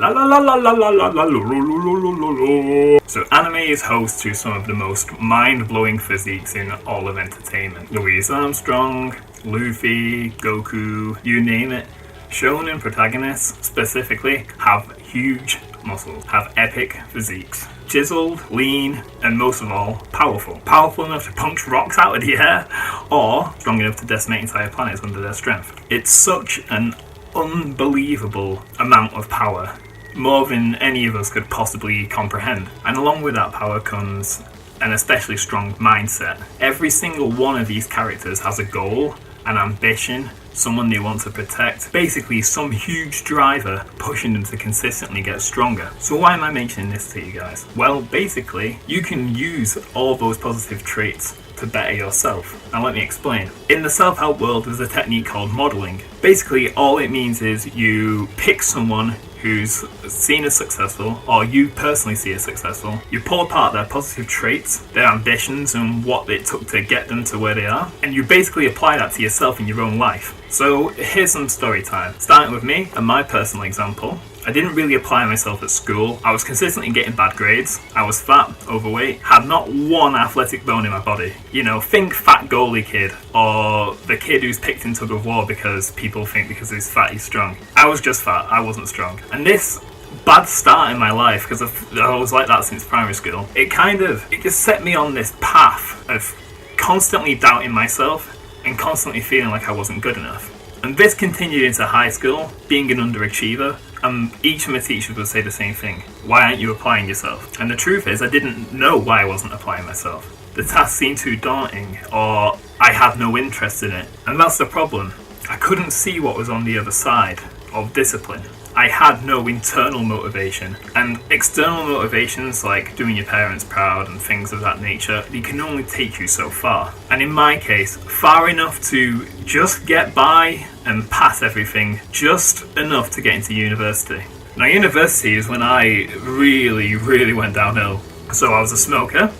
La la la la la la la la la. So anime is host to some of the most mind-blowing physiques in all of entertainment. Louis Armstrong, Luffy, Goku, you name it. Shonen protagonists, specifically, have huge muscles, have epic physiques. Chiseled, lean, and most of all, powerful. Powerful enough to punch rocks out of the air, or strong enough to decimate entire planets under their strength. It's such an unbelievable amount of power, more than any of us could possibly comprehend. And along with that power comes an especially strong mindset. Every single one of these characters has a goal, an ambition, someone they want to protect, basically some huge driver pushing them to consistently get stronger. So why am I mentioning this to you guys? Well, basically, you can use all those positive traits to better yourself. Now let me explain. In the self-help world, there's a technique called modeling. Basically, all it means is you pick someone who's seen as successful, or you personally see as successful. You pull apart their positive traits, their ambitions, and what it took to get them to where they are, and you basically apply that to yourself in your own life. So here's some story time. Starting with me and my personal example. I didn't really apply myself at school. I was consistently getting bad grades. I was fat, overweight, had not one athletic bone in my body. You know, think fat goalie kid, or the kid who's picked in tug of war because people think because he's fat he's strong. I was just fat, I wasn't strong. And this bad start in my life, because I was like that since primary school, it just set me on this path of constantly doubting myself and constantly feeling like I wasn't good enough. And this continued into high school, being an underachiever, and each of my teachers would say the same thing. Why aren't you applying yourself? And the truth is, I didn't know why I wasn't applying myself. The task seemed too daunting, or I had no interest in it. And that's the problem. I couldn't see what was on the other side of discipline. I had no internal motivation, and external motivations like doing your parents proud and things of that nature, they can only take you so far. And in my case, far enough to just get by and pass everything, just enough to get into university. Now, university is when I really went downhill. So I was a smoker,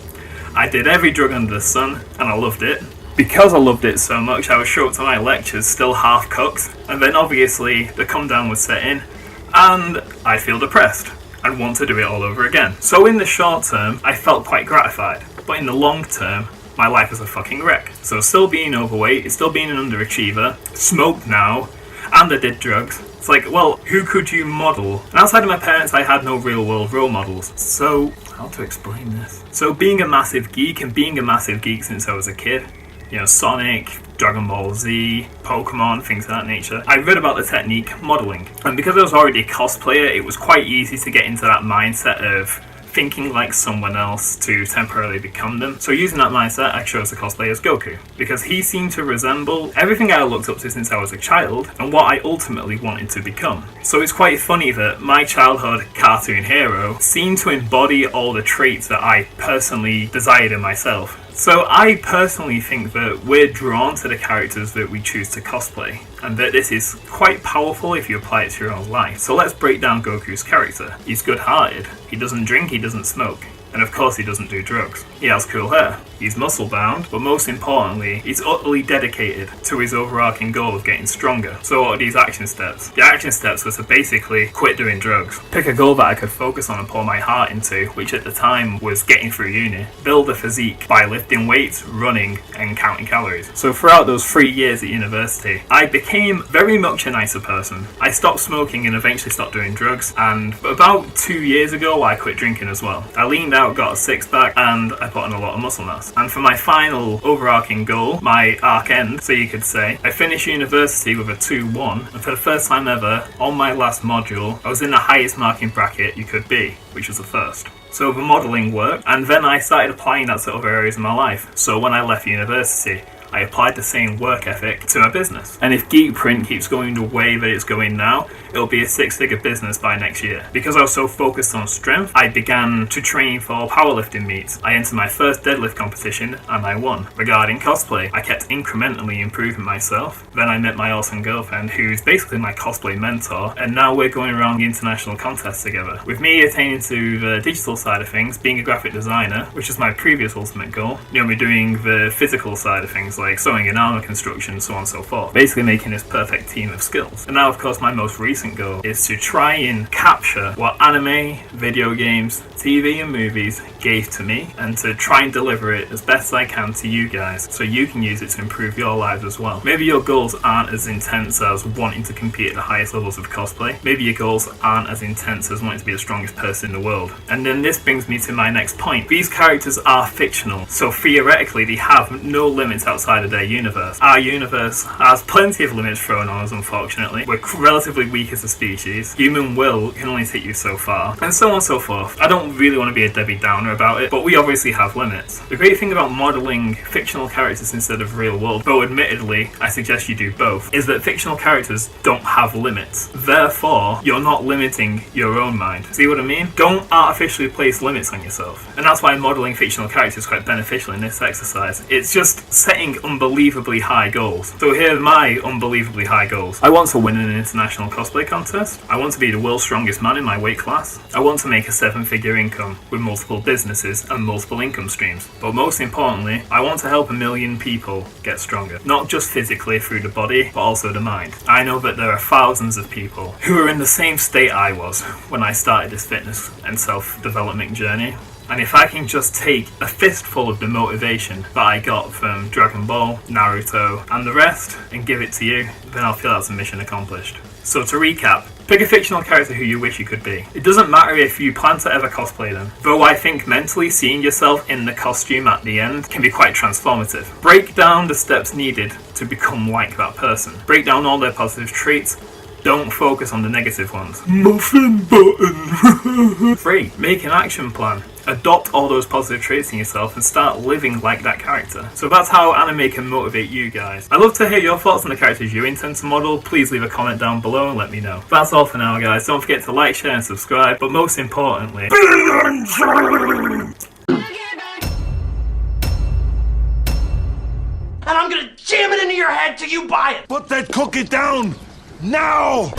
I did every drug under the sun, and I loved it. Because I loved it so much, I would show up to my lectures still half cooked, and then obviously the come down would set in, and I'd feel depressed and want to do it all over again. So in the short term, I felt quite gratified, but in the long term, my life was a fucking wreck. So still being overweight, still being an underachiever, smoked now, and I did drugs. It's like, well, who could you model? And outside of my parents, I had no real world role models. So, how to explain this? So being a massive geek, and being a massive geek since I was a kid, you know, Sonic, Dragon Ball Z, Pokemon, things of that nature. I read about the technique modeling, and because I was already a cosplayer, it was quite easy to get into that mindset of thinking like someone else to temporarily become them. So using that mindset, I chose to cosplay as Goku, because he seemed to resemble everything I looked up to since I was a child, and what I ultimately wanted to become. So it's quite funny that my childhood cartoon hero seemed to embody all the traits that I personally desired in myself. So I personally think that we're drawn to the characters that we choose to cosplay, and that this is quite powerful if you apply it to your own life. So let's break down Goku's character. He's good-hearted, he doesn't drink, he doesn't smoke, and of course he doesn't do drugs. He has cool hair, he's muscle-bound, but most importantly, he's utterly dedicated to his overarching goal of getting stronger. So what are these action steps? The action steps were to basically quit doing drugs, pick a goal that I could focus on and pour my heart into, which at the time was getting through uni, build a physique by lifting weights, running, and counting calories. So throughout those 3 years at university, I became very much a nicer person. I stopped smoking and eventually stopped doing drugs, and about 2 years ago I quit drinking as well. I leaned out, got a six-pack, and I put on a lot of muscle mass. And for my final overarching goal, my arc end, so you could say, I finished university with a 2-1, and for the first time ever, on my last module, I was in the highest marking bracket you could be, which was the first. So the modelling worked, and then I started applying that to other areas of my life. So when I left university, I applied the same work ethic to my business. And if Geek Print keeps going the way that it's going now, it'll be a 6-figure business by next year. Because I was so focused on strength, I began to train for powerlifting meets. I entered my first deadlift competition and I won. Regarding cosplay, I kept incrementally improving myself. Then I met my awesome girlfriend, who's basically my cosplay mentor, and now we're going around the international contests together. With me attaining to the digital side of things, being a graphic designer, which is my previous ultimate goal, we're doing the physical side of things, like sewing and armor construction, so on and so forth. Basically making this perfect team of skills. And now, of course, my most recent goal is to try and capture what anime, video games, TV and movies gave to me, and to try and deliver it as best as I can to you guys, so you can use it to improve your lives as well. Maybe your goals aren't as intense as wanting to compete at the highest levels of cosplay. Maybe your goals aren't as intense as wanting to be the strongest person in the world. And then this brings me to my next point. These characters are fictional, so theoretically they have no limits outside of their universe. Our universe has plenty of limits thrown on us, unfortunately. We're relatively weak as a species. Human will can only take you so far, and so on and so forth. I don't really want to be a Debbie Downer about it, but we obviously have limits. The great thing about modelling fictional characters instead of real world, though admittedly I suggest you do both, is that fictional characters don't have limits. Therefore, you're not limiting your own mind. See what I mean? Don't artificially place limits on yourself. And that's why modelling fictional characters is quite beneficial in this exercise. It's just setting unbelievably high goals. So here are my unbelievably high goals. I want to win an international cosplay contest. I want to be the world's strongest man in my weight class. I want to make a 7-figure income with multiple businesses and multiple income streams. But most importantly, I want to help 1 million people get stronger. Not just physically through the body, but also the mind. I know that there are thousands of people who are in the same state I was when I started this fitness and self-development journey. And if I can just take a fistful of the motivation that I got from Dragon Ball, Naruto, and the rest, and give it to you, then I'll feel that's a mission accomplished. So to recap, pick a fictional character who you wish you could be. It doesn't matter if you plan to ever cosplay them, though I think mentally seeing yourself in the costume at the end can be quite transformative. Break down the steps needed to become like that person. Break down all their positive traits. Don't focus on the negative ones. Muffin button. 3. Make an action plan. Adopt all those positive traits in yourself and start living like that character. So that's how anime can motivate you guys. I'd love to hear your thoughts on the characters you intend to model. Please leave a comment down below and let me know. That's all for now, guys. Don't forget to like, share and subscribe, but most importantly, and I'm gonna jam it into your head till you buy it! Put that cookie down! Now!